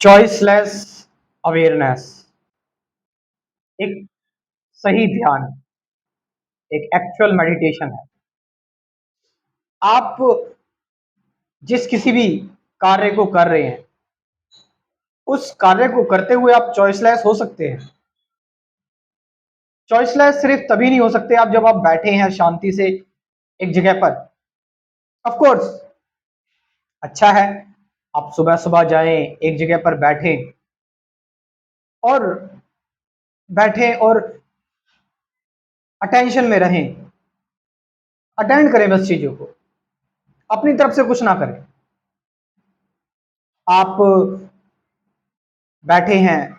Choiceless awareness, एक सही ध्यान, एक एक्चुअल मेडिटेशन है। आप जिस किसी भी कार्य को कर रहे हैं, उस कार्य को करते हुए आप चॉइसलेस हो सकते हैं। चॉइसलेस सिर्फ तभी नहीं हो सकते आप जब आप बैठे हैं शांति से एक जगह पर। ऑफ कोर्स अच्छा है आप सुबह सुबह जाएं, एक जगह पर बैठें और अटेंशन में रहें, अटेंड करें बस चीजों को, अपनी तरफ से कुछ ना करें। आप बैठे हैं,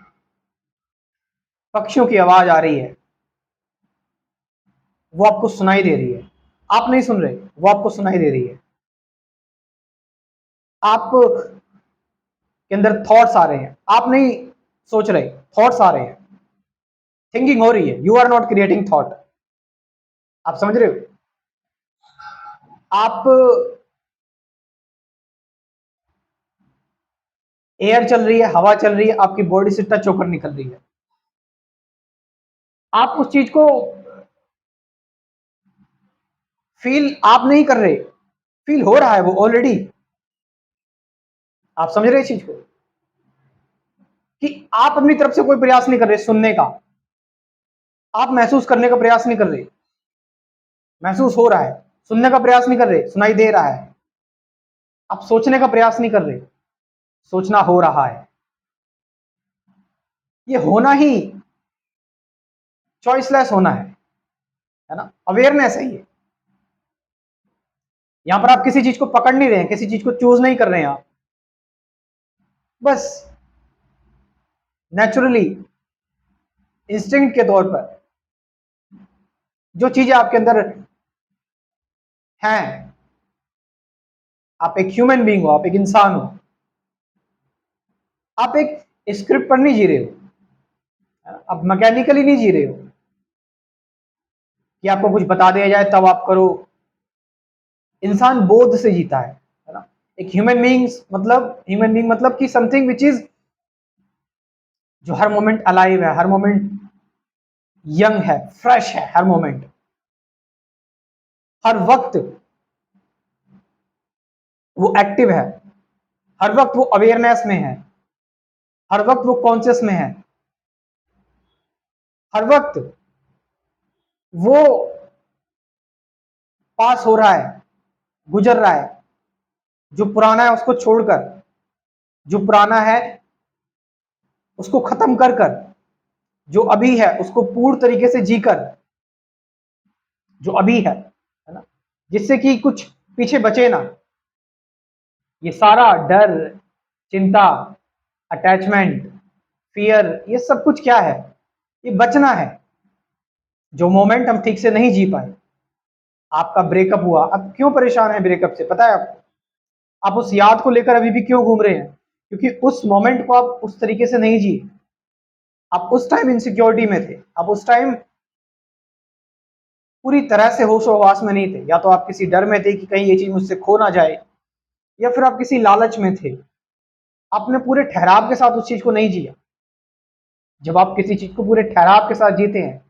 पक्षियों की आवाज आ रही है, वो आपको सुनाई दे रही है, आप नहीं सुन रहे, वो आपको सुनाई दे रही है। आप के अंदर थॉट्स आ रहे हैं, आप नहीं सोच रहे, थॉट्स आ रहे हैं, थिंकिंग हो रही है, you are not creating thought. आप समझ रहे हो? आप एयर चल रही है, हवा चल रही है, आपकी बॉडी से टच होकर निकल रही है, आप उस चीज को फील आप नहीं कर रहे, फील हो रहा है वो ऑलरेडी। आप समझ रहे चीज को कि आप अपनी तरफ से कोई प्रयास नहीं कर रहे सुनने का, आप महसूस करने का प्रयास नहीं कर रहे, महसूस हो रहा है। सुनने का प्रयास नहीं कर रहे, सुनाई दे रहा है। आप सोचने का प्रयास नहीं कर रहे, सोचना हो रहा है। ये होना ही चॉइसलेस होना है ना, अवेयरनेस है ये। यहां पर आप किसी चीज को पकड़ नहीं रहे हैं, किसी चीज को चूज नहीं कर रहे हैं, आप बस नेचुरली इंस्टिंक्ट के तौर पर जो चीजें आपके अंदर हैं, आप एक ह्यूमन बीइंग हो, आप एक इंसान हो, आप एक स्क्रिप्ट पर नहीं जी रहे हो, आप मैकेनिकली नहीं जी रहे हो कि आपको कुछ बता दिया जाए तब आप करो। इंसान बोध से जीता है ना। एक ह्यूमन बीइंग मतलब कि समथिंग विच इज जो हर मोमेंट अलाइव है, हर मोमेंट यंग है, फ्रेश है, हर मोमेंट, हर वक्त वो एक्टिव है, हर वक्त वो अवेयरनेस में है, हर वक्त वो कॉन्शियस में है, हर वक्त वो पास हो रहा है, गुजर रहा है। जो पुराना है उसको छोड़कर, जो पुराना है उसको खत्म कर कर, जो अभी है उसको पूर्ण तरीके से जीकर, जो अभी है ना, जिससे कि कुछ पीछे बचे ना। ये सारा डर, चिंता, अटैचमेंट, फियर, ये सब कुछ क्या है? ये बचना है। जो मोमेंट हम ठीक से नहीं जी पाए, आपका ब्रेकअप हुआ, अब क्यों परेशान है ब्रेकअप से, पता है आपको? आप उस याद को लेकर अभी भी क्यों घूम रहे हैं? क्योंकि उस मोमेंट को आप उस तरीके से नहीं जी। आप उस टाइम इनसिक्योरिटी में थे, आप उस टाइम पूरी तरह से होशो हवास में नहीं थे। या तो आप किसी डर में थे कि कहीं ये चीज मुझसे खो ना जाए, या फिर आप किसी लालच में थे। आपने पूरे ठहराव के साथ उस चीज को नहीं जिया। जब आप किसी चीज को पूरे ठहराव के साथ जीते हैं,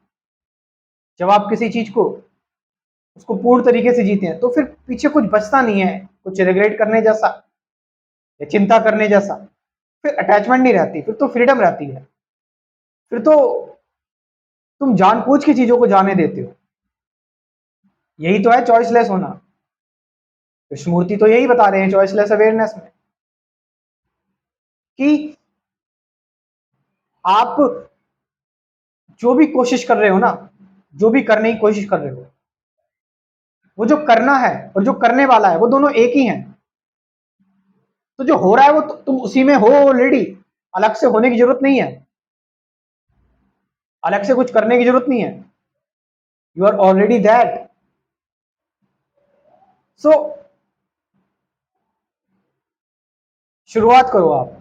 जब आप किसी चीज को उसको पूर्ण तरीके से जीते हैं, तो फिर पीछे कुछ बचता नहीं है, कुछ रिग्रेट करने जैसा या चिंता करने जैसा। फिर अटैचमेंट नहीं रहती, फिर तो फ्रीडम रहती है। फिर तो तुम जानबूझ के चीजों को जाने देते हो। यही तो है चॉइसलेस होना। कृष्णमूर्ति तो यही बता रहे हैं चॉइसलेस अवेयरनेस में कि आप जो भी कोशिश कर रहे हो ना, जो भी करने की कोशिश कर रहे हो, वो जो करना है और जो करने वाला है वो दोनों एक ही हैं। तो जो हो रहा है वो तुम उसी में हो ऑलरेडी। अलग से होने की जरूरत नहीं है, अलग से कुछ करने की जरूरत नहीं है। You are already that. So शुरुआत करो आप।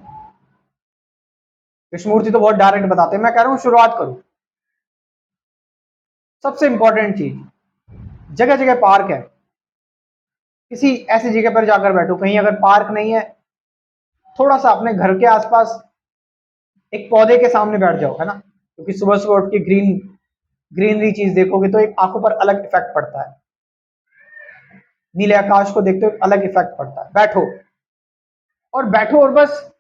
कृष्णमूर्ति तो बहुत डायरेक्ट बताते हैं, मैं कह रहा हूं शुरुआत करो। सबसे इंपॉर्टेंट चीज, जगह जगह पार्क है, किसी ऐसी जगह पर जाकर बैठो। कहीं अगर पार्क नहीं है थोड़ा सा अपने घर के आसपास एक पौधे के सामने बैठ जाओ, है ना, क्योंकि सुबह सुबह उठ के ग्रीनरी चीज देखोगे तो एक आंखों पर अलग इफेक्ट पड़ता है। नीले आकाश को देखते हो एक अलग इफेक्ट पड़ता है। बैठो और बस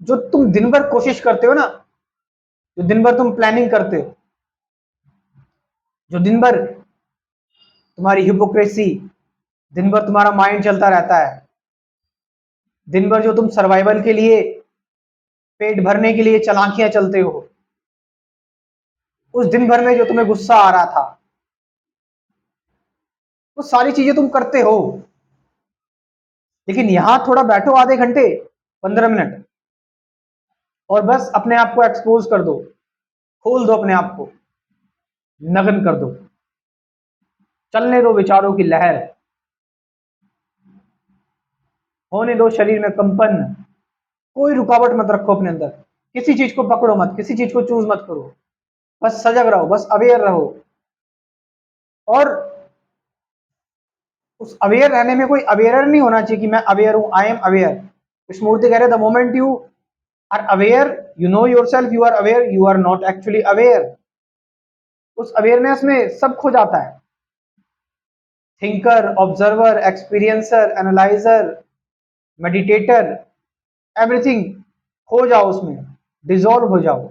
जो तुम दिन भर कोशिश करते हो ना, जो दिन भर तुम प्लानिंग करते हो, जो दिन भर तुम्हारी हिपोक्रेसी, दिन भर तुम्हारा माइंड चलता रहता है, दिन भर जो तुम सर्वाइवल के लिए, पेट भरने के लिए चालाकियां चलते हो, उस दिन भर में जो तुम्हें गुस्सा आ रहा था, वो सारी चीजें तुम करते हो। लेकिन यहां थोड़ा बैठो, आधे घंटे 15 मिनट, और बस अपने आप को एक्सपोज कर दो, खोल दो अपने आप को, नग्न कर दो, चलने दो विचारों की लहर, होने दो शरीर में कंपन। कोई रुकावट मत रखो अपने अंदर, किसी चीज को पकड़ो मत, किसी चीज को चूज मत करो, बस सजग रहो, बस अवेयर रहो। और उस अवेयर रहने में कोई अवेयर नहीं होना चाहिए कि मैं अवेयर हूं, आई एम अवेयर। कृष्णमूर्ति कह रहे the moment you are aware, you know yourself, you are aware, you are not actually aware. उस अवेयरनेस में सब खो जाता है। Thinker, observer, experiencer, analyser, meditator, everything खो जाओ उसमें, डिजॉल्व हो जाओ।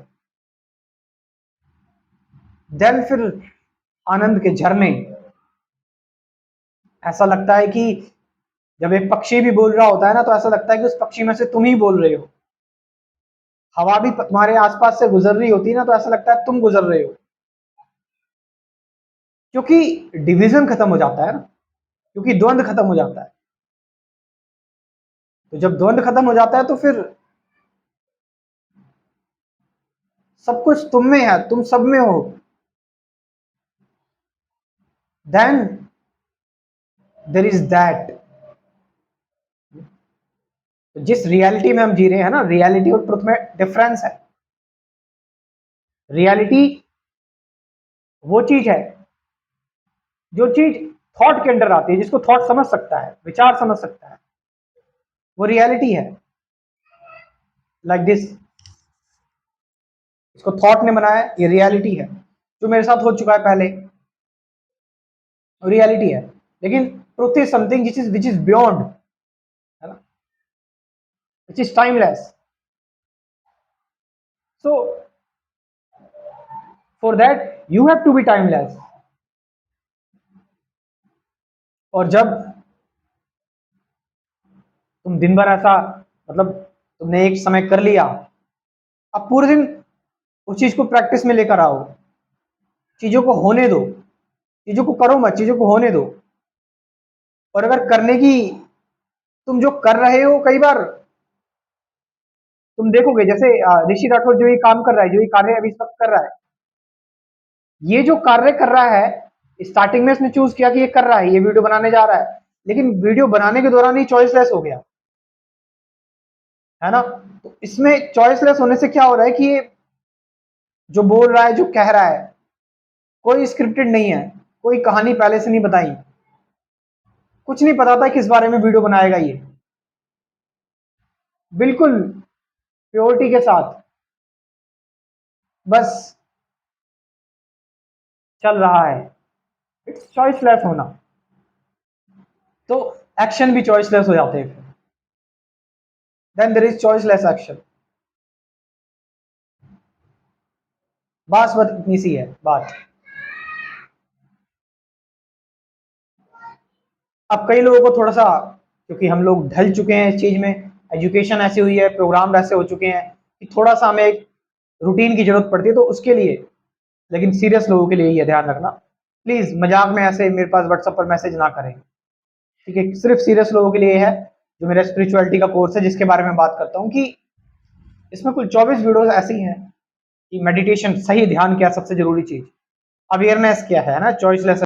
देन फिर आनंद के झरने। ऐसा लगता है कि जब एक पक्षी भी बोल रहा होता है ना, तो ऐसा लगता है कि उस पक्षी में से तुम ही बोल रहे हो। हवा भी तुम्हारे आसपास से गुजर रही होती है ना, तो ऐसा लगता है तुम गुजर रहे हो, क्योंकि डिवीजन खत्म हो जाता है ना, क्योंकि द्वंद खत्म हो जाता है। तो जब द्वंद खत्म हो जाता है तो फिर सब कुछ तुम में है, तुम सब में हो। देन देर इज दैट, जिस रियलिटी में हम जी रहे हैं ना, रियलिटी और ट्रुथ में डिफरेंस है। रियलिटी वो चीज है, जो चीज थॉट के अंदर आती है, जिसको थॉट समझ सकता है, विचार समझ सकता है, वो रियलिटी है। लाइक दिस, इसको थॉट ने बनाया, ये रियलिटी है। जो मेरे साथ हो चुका है पहले, रियलिटी है। लेकिन truth is something which is beyond, है ना, which is timeless. So for that you have to be timeless. और जब तुम दिन भर ऐसा, मतलब तुमने एक समय कर लिया, अब पूरे दिन उस चीज को प्रैक्टिस में लेकर आओ। चीजों को होने दो, चीजों को करो मत, चीजों को होने दो। और अगर करने की, तुम जो कर रहे हो, कई बार तुम देखोगे, जैसे ऋषि राठौर जो ये काम कर रहा है, जो ये कार्य अभी इस वक्त कर रहा है, ये जो कार्य कर रहा है, स्टार्टिंग में इसने चूज किया कि ये कर रहा है, ये वीडियो बनाने जा रहा है, लेकिन वीडियो बनाने के दौरान ही चॉइसलेस हो गया, है ना। तो इसमें चॉइसलेस होने से क्या हो रहा है कि ये जो बोल रहा है, जो कह रहा है, कोई स्क्रिप्टेड नहीं है, कोई कहानी पहले से नहीं बताई, कुछ नहीं पता था किस बारे में वीडियो बनाएगा ये, बिल्कुल प्योरिटी के साथ बस चल रहा है। इट्स चॉइसलेस होना। तो एक्शन भी चॉइसलेस हो जाते हैं। Then there is choiceless action. बस इतनी सी है बात। अब कई लोगों को थोड़ा सा, क्योंकि हम लोग ढल चुके हैं इस चीज में, एजुकेशन ऐसी हुई है, प्रोग्राम ऐसे हो चुके हैं कि थोड़ा सा हमें एक रूटीन की जरूरत पड़ती है, तो उसके लिए। लेकिन सीरियस लोगों के लिए ये ध्यान रखना, प्लीज मजाक में ऐसे मेरे पास व्हाट्सएप पर मैसेज ना करें, ठीक है। सिर्फ सीरियस लोगों के लिए है, जो मेरा स्पिरिचुअलिटी का कोर्स है, जिसके बारे में बात करता हूँ, कि इसमें कुल 24 वीडियोस ऐसी हैं कि मेडिटेशन, सही ध्यान क्या सबसे जरूरी चीज, अवेयरनेस क्या है ना, चॉइसलेस